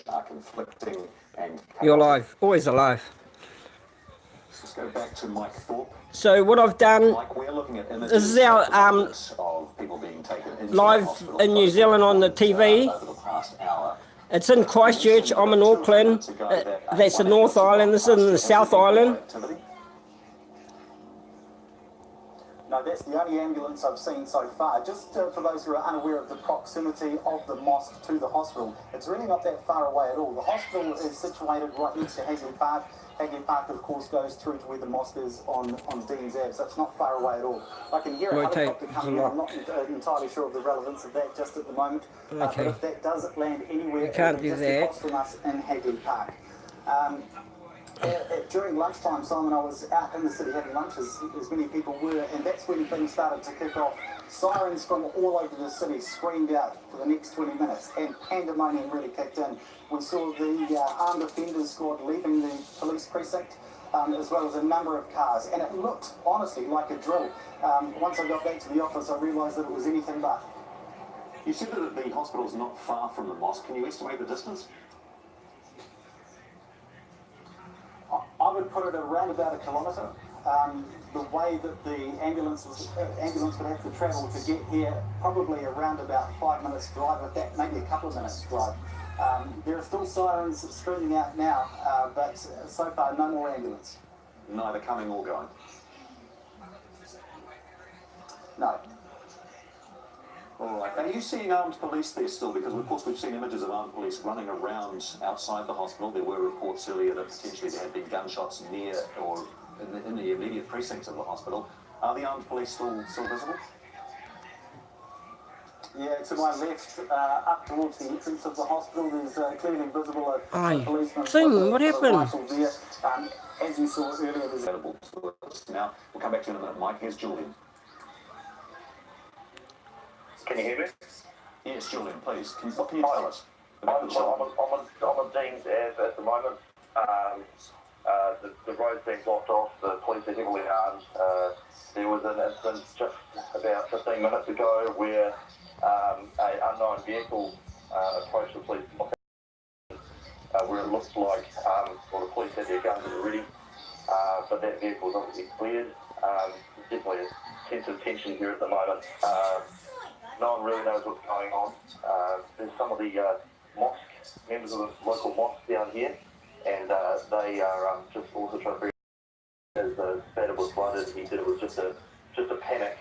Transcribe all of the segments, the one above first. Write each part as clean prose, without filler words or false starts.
are conflicting and chaotic. You're alive, always alive. Let's go back to Mike Thorpe. So what I've done, Mike, we're looking at images this is our of people being taken into live the hospital in New Zealand on the TV. over the past hour. It's in Christchurch. I'm in Auckland. That's the North Island. This is in the South Island. No, that's the only ambulance I've seen so far. Just for those who are unaware of the proximity of the mosque to the hospital, it's really not that far away at all. The hospital is situated right next to Hagley Park. Hagley Park, of course, goes through to where the mosque is on Dean's Ave, so it's not far away at all. I can hear a helicopter coming in. I'm not entirely sure of the relevance of that just at the moment. But if that does land anywhere, You can't do that. across from us in Hagley Park. During lunchtime, Simon, I was out in the city having lunch, as many people were, and that's when things started to kick off. Sirens from all over the city screamed out for the next 20 minutes, and pandemonium really kicked in. We saw the armed offenders squad leaving the police precinct, as well as a number of cars, and it looked, honestly, like a drill. Once I got back to the office, I realised that it was anything but. You said that the hospital is not far from the mosque. Can you estimate the distance? I would put it around about 1 kilometre. The way that the ambulance would have to travel to get here, probably around about 5 minutes drive, if that, maybe a couple of minutes drive. There are still sirens screaming out now, but so far no more ambulance. Neither coming or going? No. All right. Are you seeing armed police there still? Because, of course, we've seen images of armed police running around outside the hospital. There were reports earlier that potentially there had been gunshots near or in the immediate precincts of the hospital. Are the armed police still visible? Yeah, to my left, up towards the entrance of the hospital, there's clearly visible a policeman. Tim, what happened? There. As you saw earlier, there's Available to us now. We'll come back to you in a minute, Mike. Here's Julian. Can you hear me? Yes, Julian, please. What can you tell us about the children? I'm on Dean's Ave at the moment. The road's been blocked off. The police are heavily armed. There was an incident just about 15 minutes ago where an unknown vehicle approached the police where it looked like the police had their guns ready, but that vehicle was obviously cleared. Definitely a sense of tension here at the moment. No one really knows what's going on. There's some of the members of the local mosque down here, and they are just also trying to figure out as the spatter was flooded. He said it was just a panic.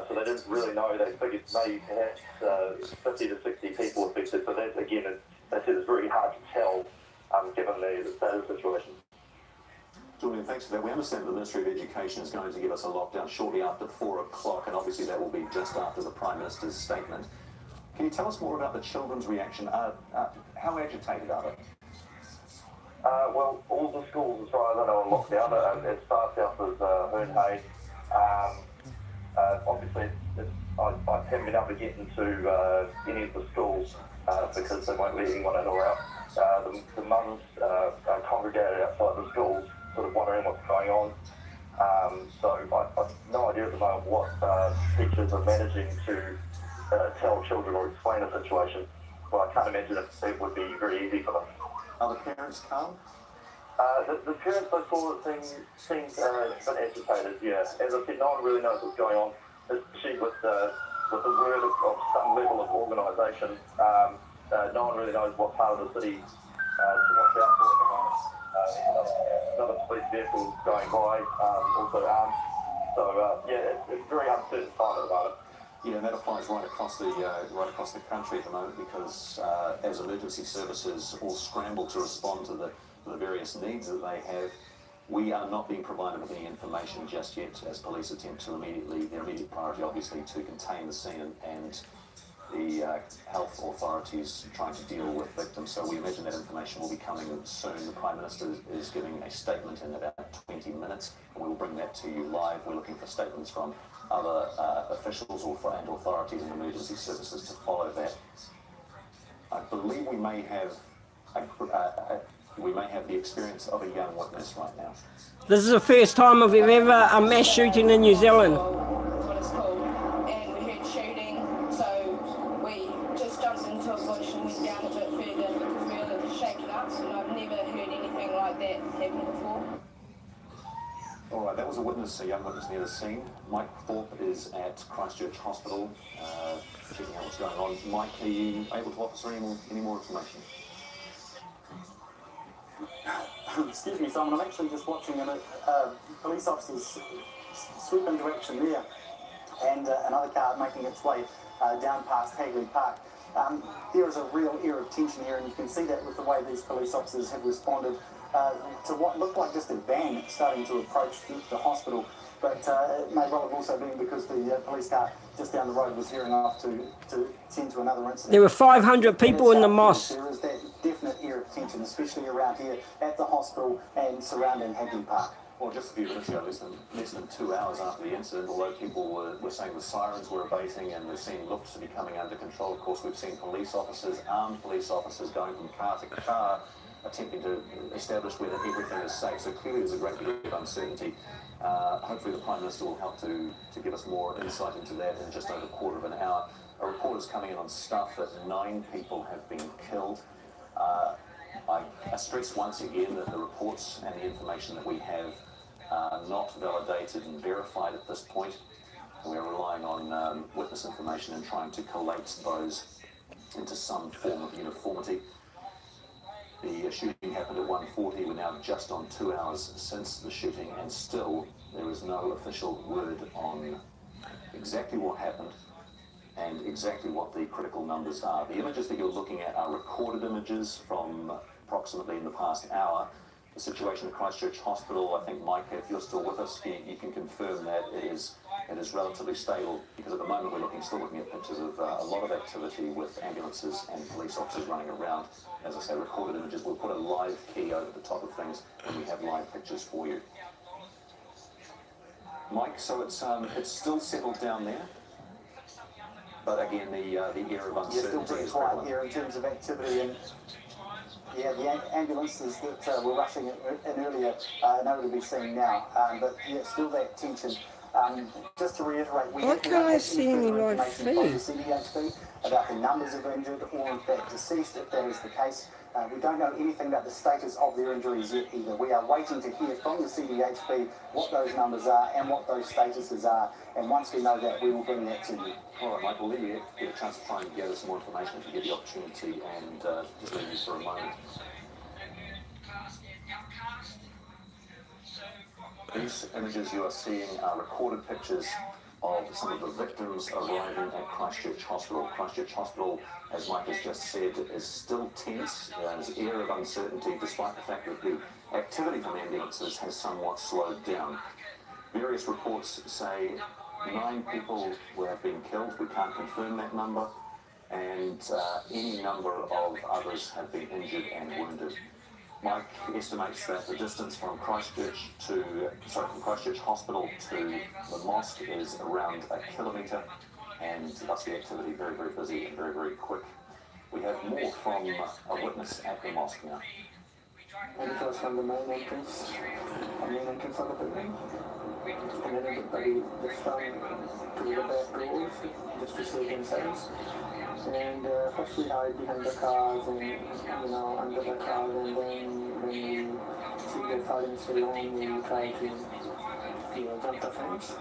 So they didn't really know. They figured maybe perhaps 50 to 60 people affected, but that, again, they said it's very hard to tell given the state of the situation. Julian, thanks for that. We understand the Ministry of Education is going to give us a lockdown shortly after 4 o'clock, and obviously that will be just after the Prime Minister's statement. Can you tell us more about the children's reaction? How agitated are they? Well, all the schools, as far as I know, are locked down. As far south as Herne. Obviously, I haven't been able to get into any of the schools because they won't let anyone in or out. The mums are congregated outside the schools, sort of wondering what's going on. So I've no idea at the moment what teachers are managing to tell children or explain the situation. Well, I can't imagine it would be very easy for them. Are the parents calm? The parents I saw seemed a bit agitated, yeah. As I said, no one really knows what's going on, especially with the word of some level of organisation. No one really knows what part of the city to watch out for at the moment. Another police vehicle going by, also armed. So yeah, it's a very uncertain time at the moment. Yeah, and that applies right across the country at the moment because as emergency services all scramble to respond to the various needs that they have, we are not being provided with any information just yet as police attempt to their immediate priority obviously to contain the scene and the health authorities trying to deal with victims. So we imagine that information will be coming soon. The Prime Minister is giving a statement in about 20 minutes, and we will bring that to you live. We're looking for statements from other officials and authorities and emergency services to follow that. I believe we may have the experience of a young witness right now. This is the first time we've ever a mass shooting in New Zealand. What it's called, and we heard shooting, so we just jumped into a bush and went down a bit further. was a young witness near the scene. Mike Thorpe is at Christchurch Hospital, checking out what's going on. Mike, are you able to offer us any more information? Excuse me, Simon, I'm actually just watching police officers sweep into action there, and another car making its way down past Hagley Park. There is a real air of tension here, and you can see that with the way these police officers have responded to what looked like just a van starting to approach the hospital. But it may well have also been because the police car just down the road was veering off to tend to another incident. There were 500 people in the mosque. There is that definite air of tension, especially around here at the hospital and surrounding Hagley Park. Well, just a few minutes ago, less than 2 hours after the incident, although people were saying the sirens were abating and the scene looked to be coming under control, of course, we've seen armed police officers going from car to car, attempting to establish whether everything is safe. So clearly there's a great deal of uncertainty. Hopefully the Prime Minister will help to give us more insight into that in just over a quarter of an hour. A report is coming in on Stuff that 9 people have been killed. I stress once again that the reports and the information that we have are not validated and verified at this point. We're relying on witness information and trying to collate those into some form of uniformity. The shooting happened at 1:40. We're now just on 2 hours since the shooting, and still there is no official word on exactly what happened and exactly what the critical numbers are. The images that you're looking at are recorded images from approximately in the past hour. The situation at Christchurch Hospital, I think, Mike, if you're still with us, you can confirm that it is relatively stable, because at the moment we're still looking at pictures of a lot of activity with ambulances and police officers running around. As I say, recorded images. We'll put a live key over the top of things and we have live pictures for you. Mike, so it's still settled down there, but again the air of uncertainty still pretty is quiet prevalent. here in terms of activity, and the ambulances that were rushing in earlier are nowhere to be seen now, but still that tension. Just to reiterate, we Why can't I see any live information from the feed? CDHB about the numbers of injured or in fact deceased, if that is the case. We don't know anything about the status of their injuries yet either. We are waiting to hear from the CDHB what those numbers are and what those statuses are, and once we know that, we will bring that to you. All right, Mike, we'll let you get a chance to try and gather some more information if you get the opportunity, and just leave you for a moment. These images you are seeing are recorded pictures of some of the victims arriving at Christchurch Hospital. Christchurch Hospital, as Mike has just said, is still tense. There's an air of uncertainty, despite the fact that the activity from ambulances has somewhat slowed down. Various reports say 9 people have been killed. We can't confirm that number, and any number of others have been injured and wounded. Mike estimates that the distance from Christchurch Hospital to the mosque is around 1 kilometre, and thus the activity very, very busy and very, very quick. We have more from a witness at the mosque now. And it was from the main entrance of the building. And then everybody just down to the back doors just to save themselves. And first we hide behind the cars and, under the cars, and then when we see the firing still on, we try to, jump the fence.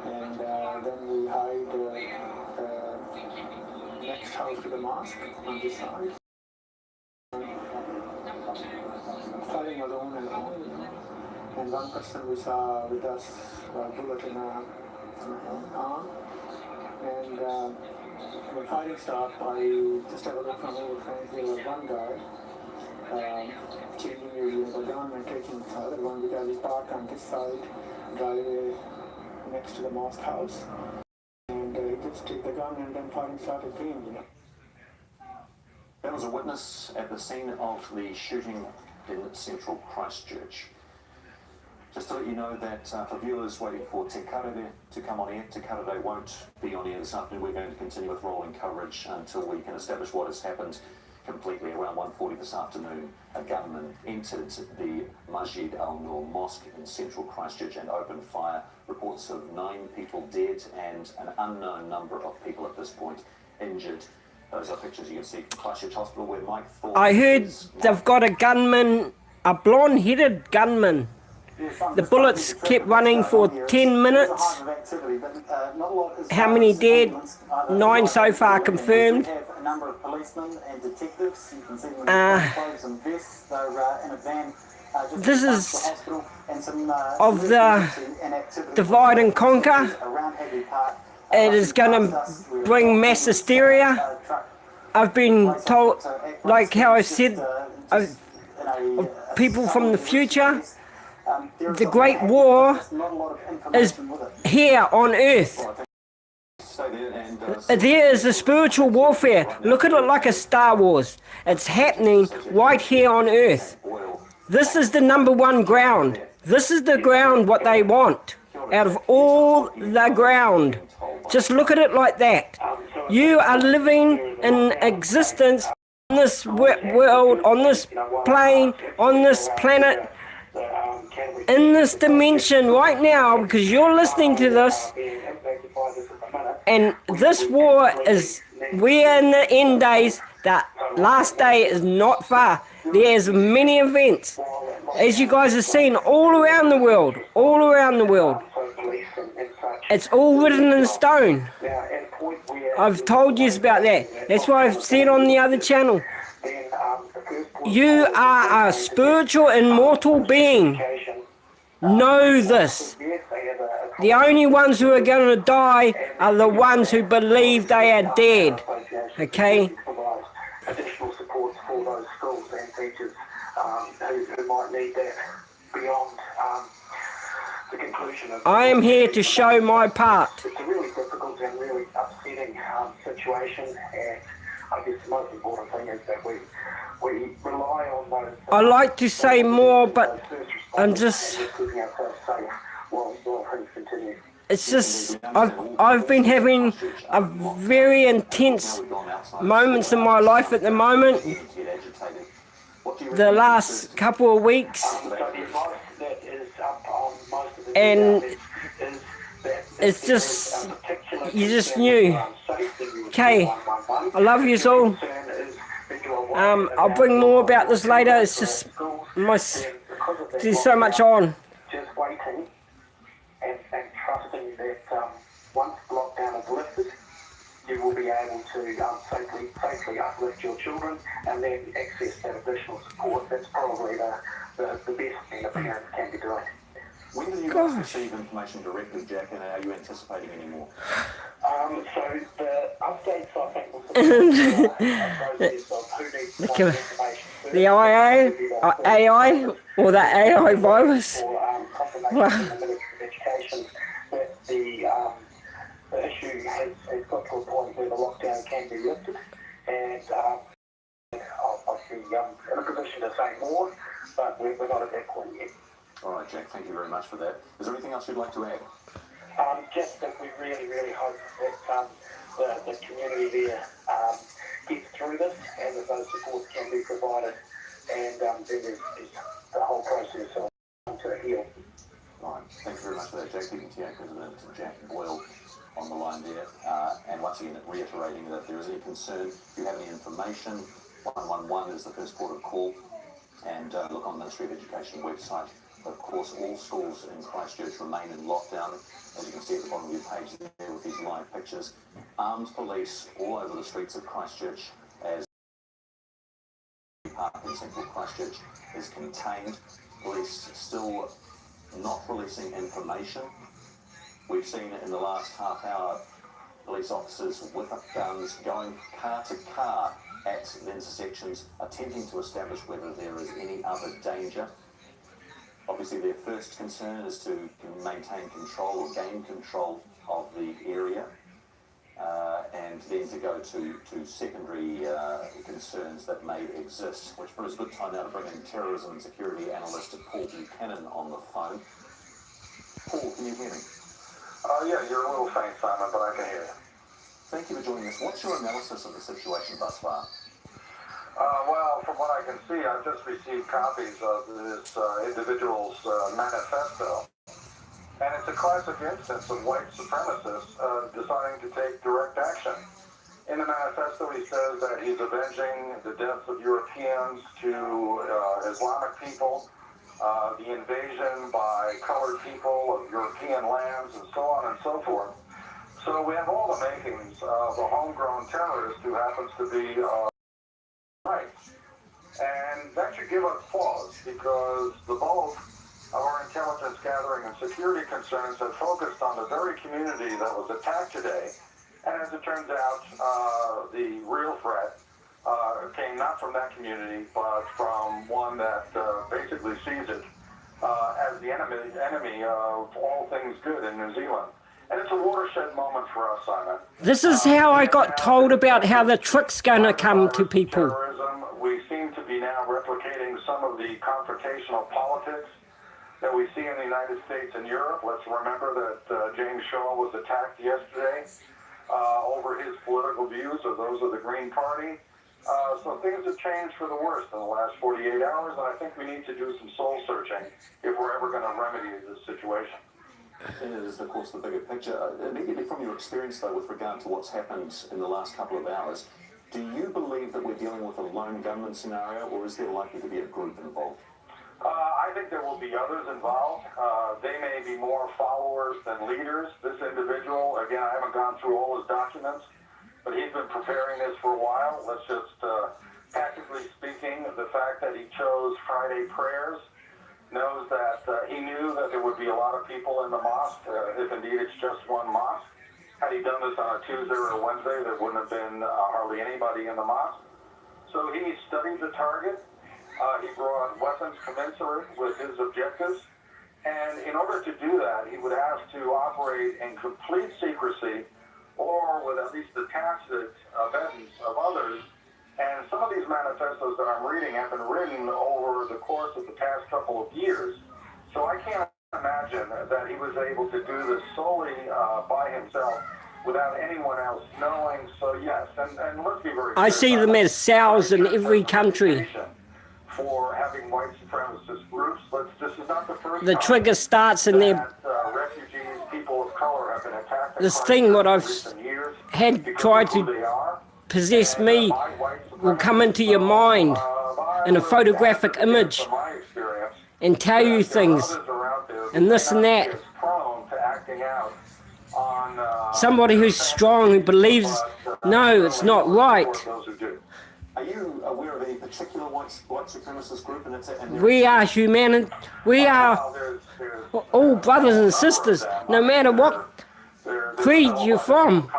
And then we hide next house to the mosque on this side. Firing was on and on, and one person we saw with us bullet in her arm, and when fighting stopped, I just had a look from over friends. There was one guy changing the gun and taking the other one, because he parked on this side, driveway next to the mosque house, and he just took the gun, and then fighting started again. That was a witness at the scene of the shooting in central Christchurch. Just to let you know that for viewers waiting for Te Karere to come on air, Te Karere won't be on air this afternoon. We're going to continue with rolling coverage until we can establish what has happened completely. Around 1:40 this afternoon, a gunman entered the Masjid Al-Nur Mosque in central Christchurch and opened fire. Reports of 9 people dead and an unknown number of people at this point injured. Those are pictures you can see from Christchurch Hospital where Mike Thorpe I heard they've got a gunman, a blonde-headed gunman, The bullets kept running for 10 minutes. How many dead? 9 so far confirmed. A number of policemen and detectives. You can see them in their clothes and vests. They're in a van. This is of the divide and conquer. It is going to bring mass hysteria. I've been told, like how I said, of people from the future, the Great War is here on Earth. There is a spiritual warfare. Look at it like a Star Wars. It's happening right here on Earth. This is the number one ground. This is the ground what they want. Out of all the ground. Just look at it like that. You are living in existence on this world, on this plane, on this planet, in this dimension right now, because you're listening to this. And this war is, we're in the end days. The last day is not far. There's many events, as you guys have seen, all around the world, all around the world. It's all written in stone. I've told you about that. That's what I've said on the other channel. You are a spiritual, immortal being. Know this. The only ones who are going to die are the ones who believe they are dead. Okay? Additional support for those schools and teachers who might need that beyond the conclusion of... I am here to show my part. It's a really difficult and really upsetting situation, and I guess the most important thing is that we rely on those... I like to say more, but I'm just... It's just, I've been having a very intense moments in my life at the moment. The last couple of weeks. And it's just, you just knew. Okay, I love you all. I'll bring more about this later. It's just, there's so much on. Just waiting and trusting that once lockdown is lifted, you will be able to safely uplift your children and then access that additional support. That's probably the best thing a parent can be doing. When do you guys receive information directly, Jack, and are you anticipating any more? So the updates, I think, will support process of who needs more information. The AI or the AI virus? Confirmation from the Ministry of Education that the issue has got to a point where the lockdown can be lifted, and I'll be in a position to say more, but we're not at that point yet. All right, Jack, thank you very much for that. Is there anything else you'd like to add? Just that we really hope that the community there gets through this and that those supports can be provided, and then there's the whole process to heal. Right, thank you very much for that, Jack. PTA President Jack Boyle on the line there. And once again, reiterating that if there is any concern, if you have any information, 111 is the first port of call. And look on the Ministry of Education website. Of course, all schools in Christchurch remain in lockdown, as you can see at the bottom of your page there with these live pictures. Armed police all over the streets of Christchurch as park in central Christchurch is contained. Police still not releasing information. We've seen in the last half hour police officers with guns going car to car at the intersections, attempting to establish whether there is any other danger. Obviously, their first concern is to maintain control or gain control of the area, and then to go to secondary concerns that may exist, which brings a good time now to bring in terrorism and security analyst Paul Buchanan on the phone. Paul, can you hear me? Yeah, you're a little faint, Simon, but I can hear you. Thank you for joining us. What's your analysis of the situation thus far? Well, from what I can see, I've just received copies of this individual's manifesto. And it's a classic instance of white supremacists deciding to take direct action. In the manifesto, he says that he's avenging the deaths of Europeans to Islamic people, the invasion by colored people of European lands, and so on and so forth. So we have all the makings of a homegrown terrorist who happens to be right. And that should give us pause, because the bulk of our intelligence gathering and security concerns have focused on the very community that was attacked today. And as it turns out, the real threat came not from that community, but from one that basically sees it as the enemy of all things good in New Zealand. And it's a watershed moment for us, Simon. This is how I got told about how the trick's going to come to people. Terrorism, we seem to be now replicating some of the confrontational politics that we see in the United States and Europe. Let's remember that James Shaw was attacked yesterday over his political views, or those of the Green Party. So things have changed for the worse in the last 48 hours, and I think we need to do some soul searching if we're ever going to remedy this situation. And it is, of course, the bigger picture. Immediately from your experience, though, with regard to what's happened in the last couple of hours, do you believe that we're dealing with a lone gunman scenario, or is there likely to be a group involved? I think there will be others involved. They may be more followers than leaders. This individual, again, I haven't gone through all his documents, but he's been preparing this for a while. Let's just, tactically speaking, the fact that he chose Friday prayers knows that he knew that there would be a lot of people in the mosque, if indeed it's just one mosque. Had he done this on a Tuesday or a Wednesday, there wouldn't have been hardly anybody in the mosque. So he studied the target. He brought weapons commensurate with his objectives. And in order to do that, he would have to operate in complete secrecy, or with at least the tacit evidence of others. And some of these manifestos that I'm reading have been written over the course of the past couple of years. So I can't imagine that he was able to do this solely by himself without anyone else knowing. So yes, and let's be very clear. I see them as cells in every country. For having white supremacist groups, this is not the first The trigger starts in their... refugees, people of color have been attacked. This thing what I've had tried to possess me will come into your mind in a photographic image and tell you things and this and that. Somebody who's strong, who believes, no, it's not right. Are you aware of any particular white supremacist group? We are human. We are all brothers and sisters, no matter what creed you're from.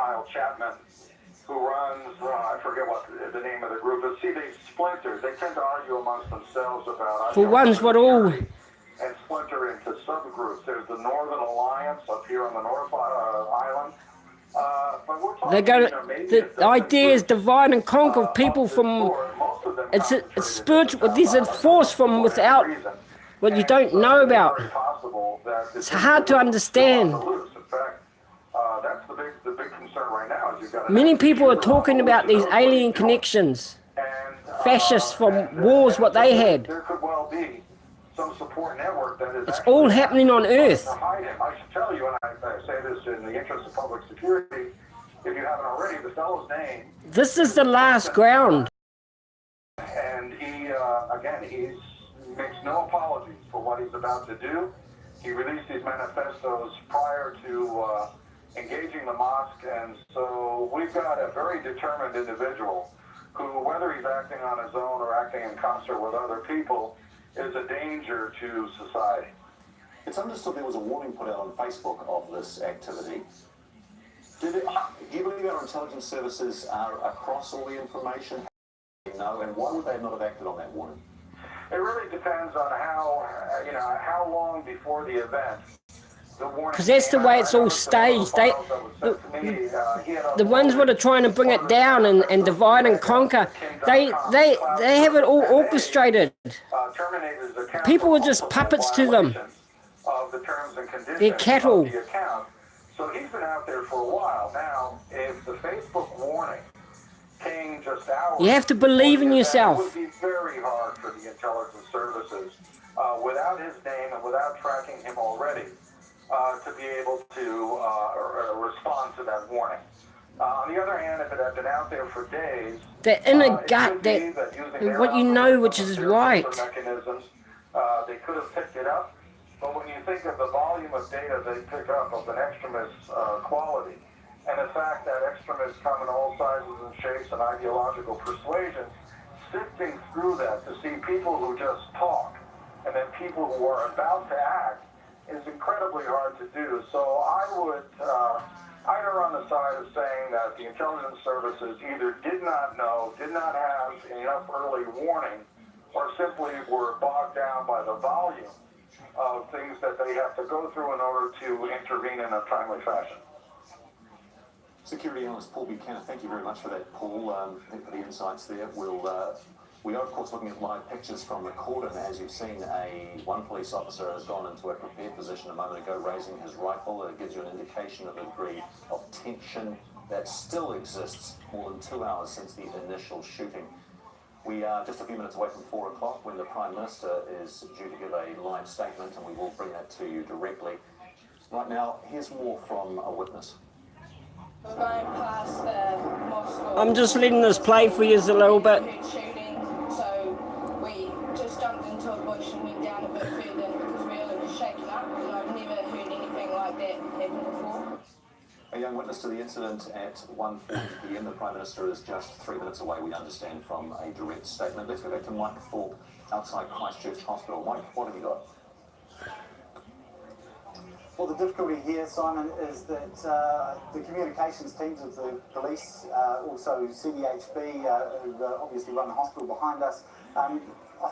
Who runs, I forget what the name of the group is. See, they splinter. They tend to argue amongst themselves about... For one's what all... And splinter into subgroups. There's the Northern Alliance up here on the North Island. But we're talking, They go. The idea is divide and conquer people from. It's spiritual. There's a force from without what you don't know about. It's hard to understand. That's the big concern right now. Is you've got Many people are talking about these alien connections. Fascists from wars, what they had. There could well be some support network that is. It's all happening on Earth. I should tell you, and I say this in the interest of public security, if you haven't already, the fellow's name. This is the last ground. And he, again, he makes no apologies for what he's about to do. He released these manifestos prior to engaging the mosque, and so we've got a very determined individual who, whether he's acting on his own or acting in concert with other people, is a danger to society. It's understood there was a warning put out on Facebook of this activity. Do you believe our intelligence services are across all the information? No, and why would they not have acted on that warning? It really depends on how long before the event the warning. Because that's the way it's all staged. The ones that are trying to bring it down and divide and conquer, they have it all orchestrated. People are just puppets to them. They're cattle. So he's been out there for a while now. If the Facebook warning came just hours, you have to believe in yourself. It would be very hard for the intelligence services, without his name and without tracking him already, to be able to respond to that warning. On the other hand, if it had been out there for days, that inner gut, that what you know, which is right. Mechanisms, they could have picked it up. But when you think of the volume of data they pick up of an extremist quality, and the fact that extremists come in all sizes and shapes and ideological persuasions, sifting through that to see people who just talk and then people who are about to act is incredibly hard to do. So I would either on the side of saying that the intelligence services either did not know, did not have enough early warning, or simply were bogged down by the volume of things that they have to go through in order to intervene in a timely fashion. Security analyst Paul Buchanan, thank you very much for that, Paul, for the insights there. We are, of course, looking at live pictures from the cordon. As you've seen, one police officer has gone into a prepared position a moment ago, raising his rifle. It gives you an indication of the degree of tension that still exists more than 2 hours since the initial shooting. We are just a few minutes away from 4 o'clock when the Prime Minister is due to give a live statement, and we will bring that to you directly. Right now, here's more from a witness. We're going past the mosque. I'm just letting this play for you a little bit. Shooting, so we just jumped into a bush and went down a bit further because we were a little shaken up, and I've never heard anything like that happen before. A young witness to the incident at 1:40 p.m. The Prime Minister is just 3 minutes away, we understand, from a direct statement. Let's go back to Mike Thorpe outside Christchurch Hospital. Mike, what have you got? Well, the difficulty here, Simon, is that the communications teams of the police, also CDHB, who obviously run the hospital behind us, I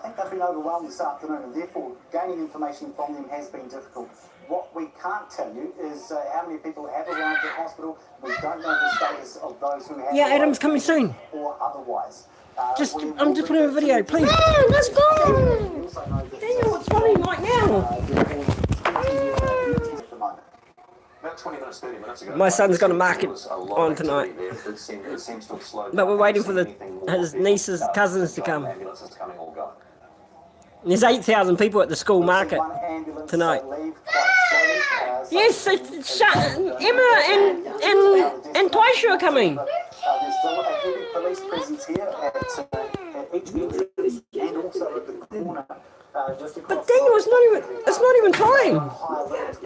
think they've been overwhelmed this afternoon, and therefore gaining information from them has been difficult. What we can't tell you is how many people have arrived at hospital. We don't know the status of those who have Yeah, Adam's arrived coming soon. or otherwise. I'm just putting a video, please. Oh, let's go! Daniel, it's running right now. About 20 minutes, 30 minutes ago. My son's got a market there was a lot on of tonight. activity there. It seems to have slowed But we're down. waiting Haven't for the- seen anything more his people, nieces, cousins to come. Ambulances coming or going. There's 8,000 people at the school market One ambulance tonight. leave quite slowly, Yes, Emma and Twaisha are coming. There's still a heavy police presence here at each entrance and also at the corner just across. But Daniel, it's not even time. higher levels.